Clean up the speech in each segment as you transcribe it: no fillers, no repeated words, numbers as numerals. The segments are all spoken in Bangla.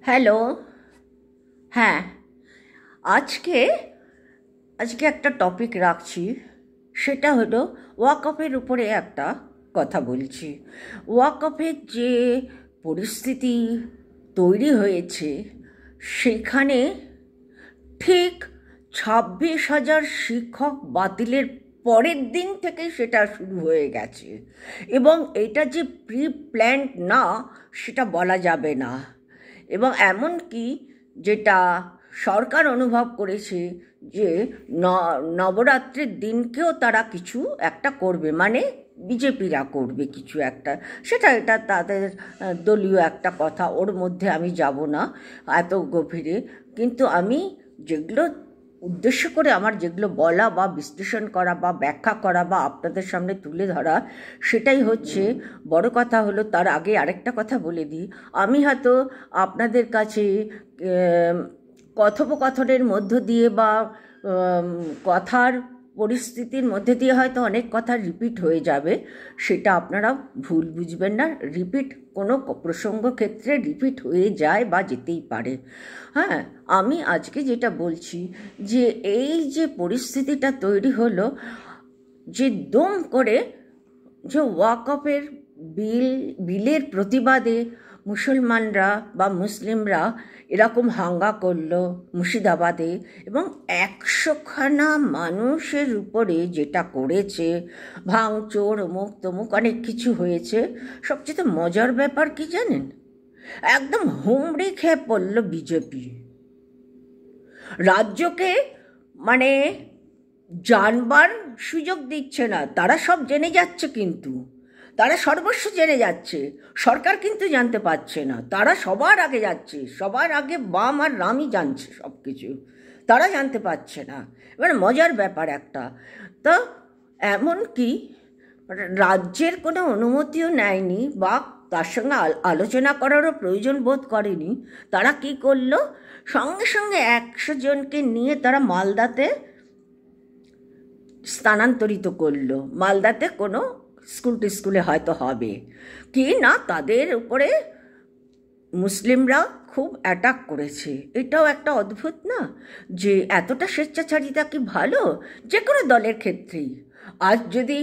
হ্যালো। হ্যাঁ, আজকে আজকে একটা টপিক রাখছি। সেটা হলো ওয়াকফের উপরে একটা কথা বলছি। ওয়াকফের যে পরিস্থিতি তৈরি হয়েছে, সেখানে ঠিক 26,000 শিক্ষক বাতিলের পরের দিন থেকেই সেটা শুরু হয়ে গেছে, এবং এটা যে প্রি প্ল্যান্ড না সেটা বলা যাবে না। এবং এমনকি যেটা সরকার অনুভব করেছে যে নবরাত্রির দিনকেও তারা কিছু একটা করবে, মানে বিজেপিরা করবে কিছু একটা। এটা তাদের দলীয় একটা কথা, ওর মধ্যে আমি যাব না এত গভীরে। কিন্তু আমি যেগুলো উদ্দেশ্য করে আমার যেগুলো বলা বা বিশ্লেষণ করা বা ব্যাখ্যা করা বা আপনাদের সামনে তুলে ধরা, সেটাই হচ্ছে বড় কথা। হলো তার আগে আরেকটা কথা বলে দিই। আমি হয়তো আপনাদের কাছে কথোপকথনের মধ্য দিয়ে বা কথার পরিস্থিতির মধ্যে দিয়ে হয়তো অনেক কথা রিপিট হয়ে যাবে, সেটা আপনারা ভুল বুঝবেন না। রিপিট কোনো প্রসঙ্গ ক্ষেত্রে রিপিট হয়ে যায় বা যেতেই পারে। হ্যাঁ, আমি আজকে যেটা বলছি যে এই যে পরিস্থিতিটা তৈরি হলো, যে দম করে যে ওয়াকফের বিলের প্রতিবাদে মুসলমানরা বা মুসলিমরা এরকম হাঙ্গা করলো মুর্শিদাবাদে, এবং 100খানা মানুষের উপরে যেটা করেছে, ভাঙচোর অমুক তমুক অনেক কিছু হয়েছে। সবচেয়ে মজার ব্যাপার কি জানেন? একদম হুমড়ি খেয়ে পড়ল বিজেপি। রাজ্যকে মানে জানবার সুযোগ দিচ্ছে না। তারা সব জেনে যাচ্ছে, কিন্তু তারা সর্বস্ব জেনে যাচ্ছে, সরকার কিন্তু জানতে পারছে না। তারা সবার আগে যাচ্ছে, সবার আগে বাম আর রামই জানছে সব কিছু, তারা জানতে পারছে না। এবার মজার ব্যাপার একটা, তো এমনকি রাজ্যের কোনো অনুমতিও নেয়নি বা তার সঙ্গে আলোচনা করারও প্রয়োজন বোধ করেনি। তারা কি করলো, সঙ্গে সঙ্গে 100 জনকে নিয়ে তারা মালদাতে স্থানান্তরিত করলো। মালদাতে কোনো স্কুলে হয়তো হবে কি না, তাদের উপরে মুসলিমরা খুব অ্যাটাক করেছে। এটাও একটা অদ্ভুত না, যে এতটা স্বেচ্ছাচারিতা কি ভালো যে কোনো দলের ক্ষেত্রেই? আজ যদি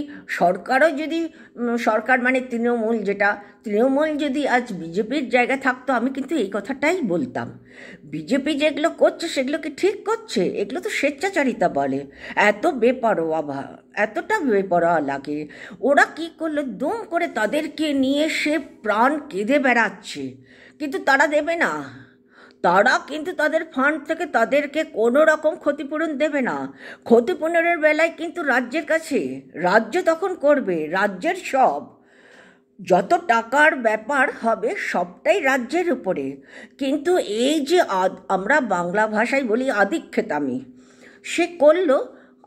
সরকার মানে তৃণমূল যদি আজ বিজেপির জায়গায় থাকতো, আমি কিন্তু এই কথাটাই বলতাম। বিজেপি যেগুলো করছে সেগুলো কি ঠিক করছে? এগুলো তো স্বেচ্ছাচারিতা বলে। এতটা বেপরোয়া লাগে। ওরা কি করলো, দুম করে তাদেরকে নিয়ে সে প্রাণ কেঁদে বেড়াচ্ছে, কিন্তু তারা দেবে না। তারা কিন্তু তাদের ফান্ড থেকে তাদেরকে কোনো রকম ক্ষতিপূরণ দেবে না। ক্ষতিপূরণের বেলায় কিন্তু রাজ্যের কাছে, রাজ্য তখন করবে, রাজ্যের সব যত টাকার ব্যাপার হবে সবটাই রাজ্যের উপরে। কিন্তু এই যে আমরা বাংলা ভাষায় বলি আদিক্ষেতামি, সে করলো।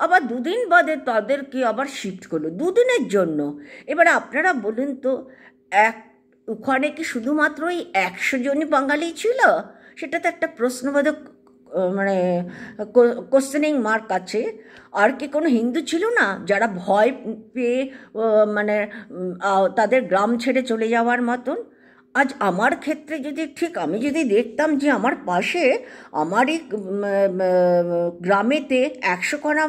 আবার দুদিন বাদে তাদেরকে আবার শিফট করলো দুদিনের জন্য। এবার আপনারা বলুন তো, ওখানে কি শুধুমাত্র ওই 100 জনই বাঙালি ছিল? সেটা তো একটা প্রশ্নবোধক মানে কোশ্চেনিং মার্ক আছে। আর কি কোনো হিন্দু ছিল না যারা ভয় পেয়ে মানে তাদের গ্রাম ছেড়ে চলে যাওয়ার মতন? আজ আমার ক্ষেত্রে আমি যদি দেখতাম যে আমার পাশে আমারই গ্রামেতে 100খানা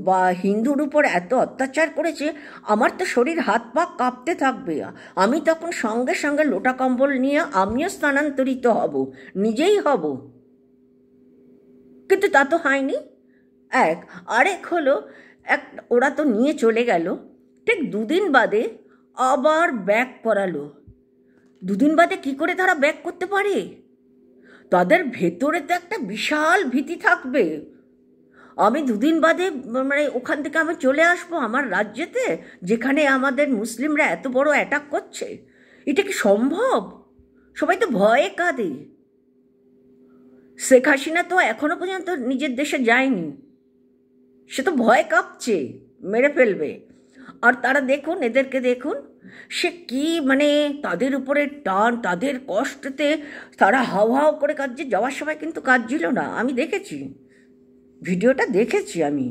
বা হিন্দুর উপর এত অত্যাচার করেছে, আমার তো শরীর হাত পা কাঁপতে থাকবে। আমি তখন সঙ্গে সঙ্গে লোটা কম্বল নিয়ে আমিও স্থানান্তরিত হব, নিজেই হব। কিন্তু তা তো হয়নি। আরেক হলো, ওরা তো নিয়ে চলে গেল, ঠিক দুদিন বাদে আবার ব্যাক করালো। দুদিন বাদে কি করে তারা ব্যাক করতে পারে? তাদের ভেতরে তো একটা বিশাল ভীতি থাকবে। আমি দুদিন বাদে মানে ওখান থেকে আমি চলে আসবো আমার রাজ্যেতে, যেখানে আমাদের মুসলিমরা এত বড় অ্যাটাক করছে। এটা কি সম্ভব? সবাই তো ভয়ে কাঁদে। শেখ হাসিনা তো এখনো পর্যন্ত নিজের দেশে যায়নি, সে তো ভয় কাঁপছে, মেরে ফেলবে। আর তারা দেখুন, এদেরকে দেখুন, সে কি মানে তাদের উপরে টান, তাদের কষ্টতে তারা হাও হাও করে কাঁদছে। যাওয়ার সময় কিন্তু কাঁদছিল না, আমি দেখেছি, ভিডিওটা দেখেছি আমি।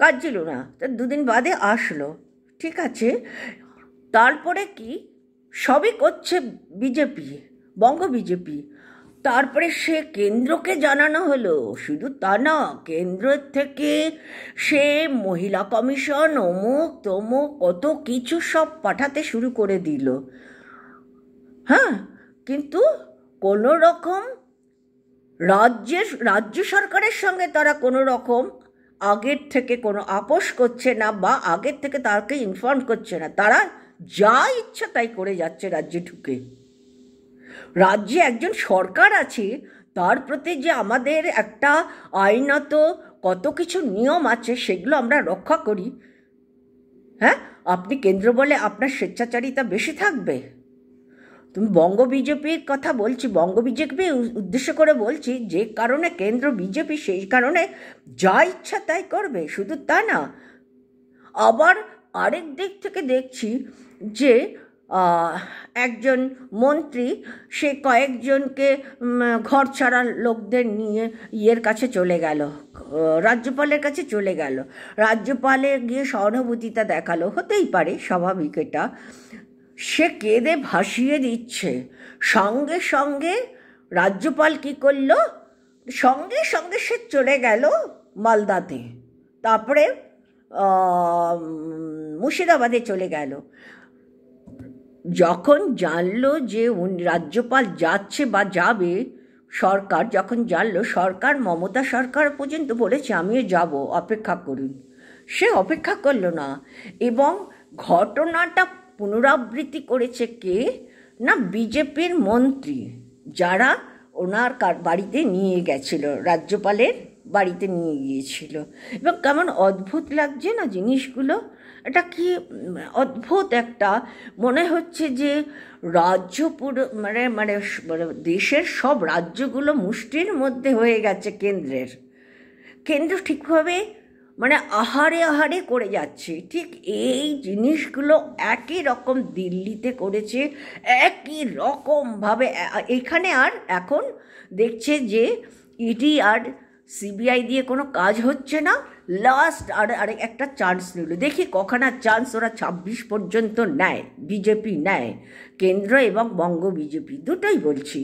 কাঁদছিল না, তা দুদিন বাদে আসলো, ঠিক আছে। তারপরে কি সবই করছে বিজেপি, বঙ্গ বিজেপি। তারপরে সে কেন্দ্রকে জানানো হলো, শুধু তা না, কেন্দ্র থেকে সে মহিলা কমিশন অমুক তমুক কত কিছু সব পাঠাতে শুরু করে দিল। হ্যাঁ, কিন্তু কোনো রকম রাজ্য সরকারের সঙ্গে তারা কোনো রকম আগের থেকে কোনো আপোষ করছে না, বা আগের থেকে তাকে ইনফর্ম করছে না। তারা যা ইচ্ছা তাই করে যাচ্ছে রাজ্যে ঢুকে। রাজ্যে একজন সরকার আছে, তার প্রতি যে আমাদের একটা আইনত কত কিছু নিয়ম আছে, সেগুলো আমরা রক্ষা করি। হ্যাঁ, আপনি কেন্দ্র বলে আপনার স্বেচ্ছাচারিতা বেশি থাকবে। তুমি বঙ্গ বিজেপির কথা বলছি, বঙ্গ বিজেপি উদ্দেশ্য করে বলছি, যে কারণে কেন্দ্র বিজেপি সেই কারণে যা ইচ্ছা তাই করবে। শুধু তা না, আবার আরেক দিক থেকে দেখছি যে একজন মন্ত্রী সে কয়েকজনকে ঘর ছাড়া লোকদের নিয়ে ইয়ের কাছে চলে গেল, রাজ্যপালের কাছে চলে গেল। রাজ্যপালে গিয়ে সহানুভূতিটা দেখালো, হতেই পারে, স্বাভাবিক এটা। সে কেঁদে ভাসিয়ে দিচ্ছে। সঙ্গে সঙ্গে রাজ্যপাল কি করলো, সঙ্গে সঙ্গে সে চলে গেল মালদাতে, তারপরে মুর্শিদাবাদে চলে গেল। যখন জানলো যে রাজ্যপাল যাচ্ছে বা যাবে, সরকার যখন জানলো, সরকার মমতা সরকার পর্যন্ত বলেছে আমিও যাব, অপেক্ষা করুন। সে অপেক্ষা করলো না, এবং ঘটনাটা পুনরাবৃত্তি করেছে কে না, বিজেপির মন্ত্রী, যারা ওনার বাড়িতে নিয়ে গেছিল, রাজ্যপালের বাড়িতে নিয়ে গিয়েছিল। এবং কেমন অদ্ভুত লাগছে না জিনিসগুলো, এটা কি অদ্ভুত একটা, মনে হচ্ছে যে রাজ্য পুরো মানে মানে দেশের সব রাজ্যগুলো মুষ্টির মধ্যে হয়ে গেছে কেন্দ্রের। কেন্দ্র ঠিকভাবে মানে আহারে আহারে করে যাচ্ছে। ঠিক এই জিনিসগুলো একই রকম দিল্লিতে করেছে, একই রকমভাবে এখানে। আর এখন দেখছে যে ইডি আর সিবিআই দিয়ে কোনো কাজ হচ্ছে না, লাস্ট আর একটা চান্স নিল। দেখি কখানা চান্স ওরা 26 পর্যন্ত নেয়, বিজেপি নেয়, কেন্দ্র এবং বঙ্গ বিজেপি দুটোই বলছি।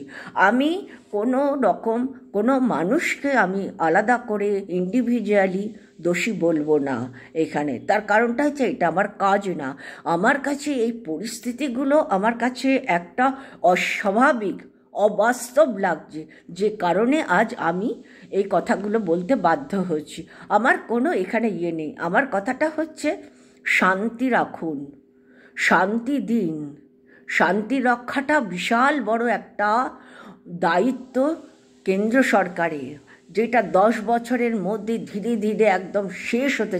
আমি কোনো রকম কোনো মানুষকে আমি আলাদা করে ইন্ডিভিজুয়ালি দোষী বলবো না এখানে। তার কারণটা হচ্ছে এটা আমার কাজ না। আমার কাছে এই পরিস্থিতিগুলো আমার কাছে একটা অস্বাভাবিক, অবাস্তব লাগছে, যে কারণে আজ আমি এই কথাগুলো বলতে বাধ্য হচ্ছি। আমার কোনো এখানে ইয়ে নেই। আমার কথাটা হচ্ছে শান্তি রাখুন, শান্তি দিন। শান্তি রক্ষাটা বিশাল বড় একটা দায়িত্ব কেন্দ্র সরকারের, যেটা 10 বছরের মধ্যে ধীরে ধীরে একদম শেষ হতে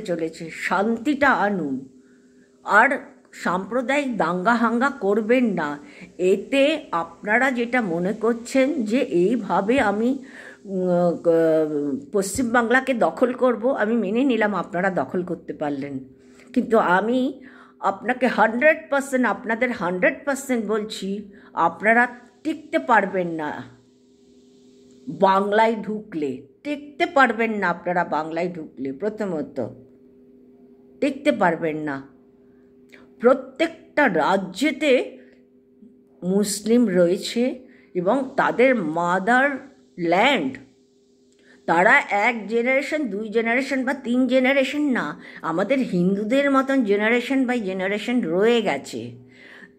চলেছে। শান্তিটা আনুন, আর সাম্প্রদায়িক দাঙ্গা হাঙ্গা করবেন না। এতে আপনারা যেটা মনে করছেন যে এইভাবে আমি পশ্চিমবাংলাকে দখল করব, আমি মেনে নিলাম আপনারা দখল করতে পারলেন, কিন্তু আমি আপনাকে 100%, আপনাদের 100% বলছি, আপনারা টিকতে পারবেন না বাংলায় ঢুকলে। টিকতে পারবেন না আপনারা বাংলায় ঢুকলে, প্রথমত টিকতে পারবেন না। প্রত্যেকটা রাজ্যেতে মুসলিম রয়েছে, এবং তাদের মাদার ল্যান্ড, তারা 1 জেনারেশন 2 জেনারেশন বা 3 জেনারেশন না, আমাদের হিন্দুদের মতন জেনারেশন বাই জেনারেশন রয়ে গেছে।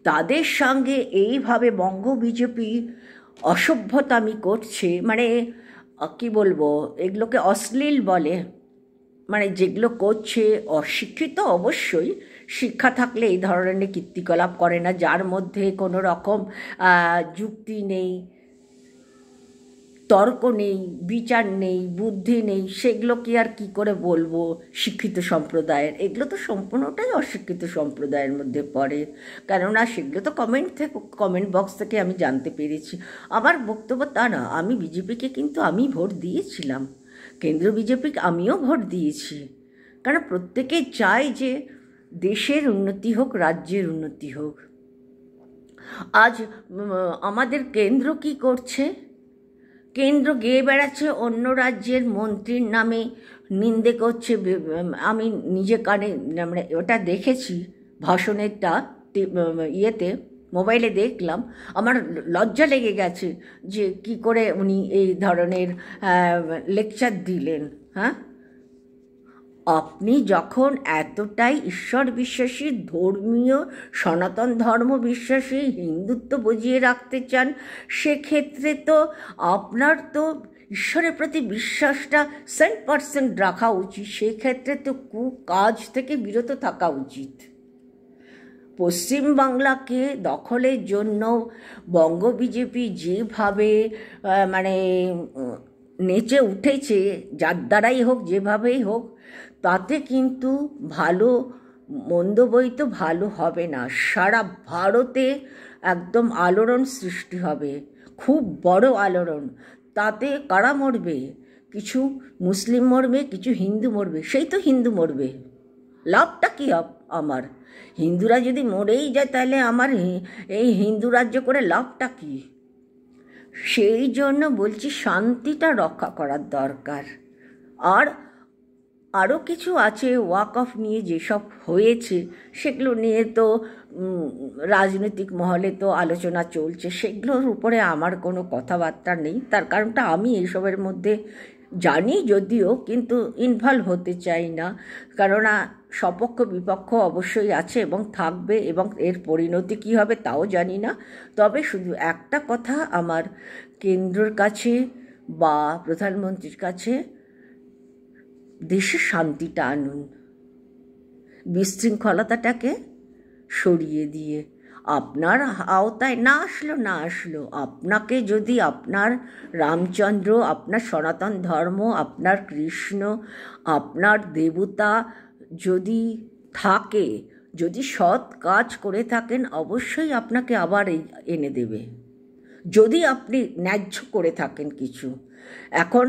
তাদের সঙ্গে এইভাবে বঙ্গ বিজেপি অসভ্যতামি করছে, মানে কি বলবো, এগুলোকে অশ্লীল বলে, মানে যেগুলো করছে। অশিক্ষিত অবশ্যই, শিক্ষা থাকলে এই ধরনের কীর্তিকলাপ করে না, যার মধ্যে কোনো রকম যুক্তি নেই, তর্ক নেই, বিচার নেই, বুদ্ধি নেই, সেগুলো কি আর কি করে বলবো শিক্ষিত সম্প্রদায়ের? এগুলো তো সম্পূর্ণটাই অশিক্ষিত সম্প্রদায়ের মধ্যে পড়ে। কেননা সেগুলো তো কমেন্ট বক্স থেকে আমি জানতে পেরেছি। আমার বক্তব্য তা না, আমি বিজেপিকে কিন্তু আমি ভোট দিয়েছিলাম, কেন্দ্র বিজেপিকে আমিও ভোট দিয়েছি, কারণ প্রত্যেকে চায় যে দেশের উন্নতি হোক, রাজ্যের উন্নতি হোক। আজ আমাদের কেন্দ্র কি করছে? কেন্দ্র গেয়ে বেড়াচ্ছে অন্য রাজ্যের মন্ত্রীর নামে, নিন্দে করছে। আমি নিজে কানে মানে ওটা দেখেছি, ভাষণেরটা ইয়েতে মোবাইলে দেখলাম, আমার লজ্জা লেগে গেছে যে কি করে উনি এই ধরনের লেকচার দিলেন। হ্যাঁ, আপনি যখন এতটাই ঈশ্বর বিশ্বাসী, ধর্মীয়, সনাতন ধর্ম বিশ্বাসী, হিন্দুত্ব বজিয়ে রাখতে চান, সেক্ষেত্রে তো আপনার তো ঈশ্বরের প্রতি বিশ্বাসটা 100% রাখা উচিত। সেক্ষেত্রে তো কুকাজ থেকে বিরত থাকা উচিত। পশ্চিমবাংলাকে দখলের জন্য বঙ্গ বিজেপি যেভাবে মানে নেচে উঠেছে, যার দ্বারাই হোক, যেভাবেই হোক, তাতে কিন্তু ভালো মন্দ বই তো ভালো হবে না। সারা ভারতে একদম আলোড়ন সৃষ্টি হবে, খুব বড় আলোড়ন। তাতে কারা মরবে? কিছু মুসলিম মরবে, কিছু হিন্দু মরবে। সেই তো হিন্দু মরবে, লাভটা কী আমার? হিন্দুরা যদি মরেই যায় তাহলে আমার এই হিন্দু রাজ্য করে লাভটা কী? সেই জন্য বলছি শান্তিটা রক্ষা করার দরকার। আর আরও কিছু আছে, ওয়াক অফ নিয়ে যেসব হয়েছে সেগুলো নিয়ে তো রাজনৈতিক মহলে তো আলোচনা চলছে, সেগুলোর উপরে আমার কোনো কথাবার্তা নেই। তার কারণটা আমি এইসবের মধ্যে জানি যদিও, কিন্তু ইনভলভ হতে চাই না, কেননা সপক্ষ বিপক্ষ অবশ্যই আছে এবং থাকবে, এবং এর পরিণতি কী হবে তাও জানি না। তবে শুধু একটা কথা আমার, কেন্দ্রের কাছে বা প্রধানমন্ত্রীর কাছে, দেশে শান্তিটা আনুন, বিশৃঙ্খলতাটাকে সরিয়ে দিয়ে। আপনার আওতায় না আসলো, আপনাকে যদি আপনার রামচন্দ্র, আপনার সনাতন ধর্ম, আপনার কৃষ্ণ, আপনার দেবতা যদি থাকে, যদি সৎ কাজ করে থাকেন, অবশ্যই আপনাকে আবার এনে দেবে, যদি আপনি ন্যায্য করে থাকেন কিছু। এখন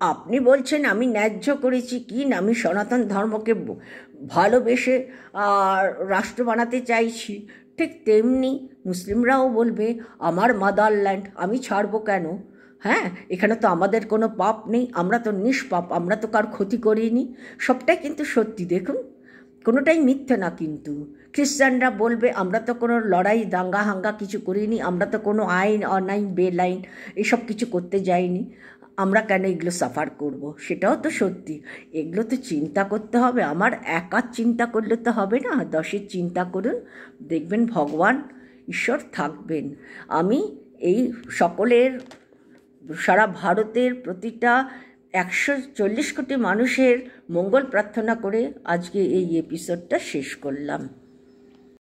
আপনি বলছেন আমি ন্যায্য করেছি কি না, আমি সনাতন ধর্মকে ভালোবেসে রাষ্ট্র বানাতে চাইছি, ঠিক তেমনি মুসলিমরাও বলবে আমার মাদারল্যান্ড, আমি ছাড়বো কেন? হ্যাঁ, এখানে তো আমাদের কোনো পাপ নেই, আমরা তো নিষ্পাপ, আমরা তো কার ক্ষতি করিনি। সবটাই কিন্তু সত্যি, দেখুন, কোনোটাই মিথ্যে না। কিন্তু খ্রিস্টানরা বলবে আমরা তো কোনো লড়াই দাঙ্গা হাঙ্গা কিছু করিনি, আমরা তো কোনো আইন অনাইন বেলাইন এসব কিছু করতে যাইনি, আমরা কেন এগুলো সাফার করব? সেটাও তো সত্যি। এগুলো তো চিন্তা করতে হবে, আমার একার চিন্তা করলে তো হবে না, 10-এর চিন্তা করুন, দেখবেন ভগবান ঈশ্বর থাকবেন। আমি এই সকলের, সারা ভারতের প্রতিটা 140 কোটি মানুষের মঙ্গল প্রার্থনা করে আজকে এই এপিসোডটা শেষ করলাম।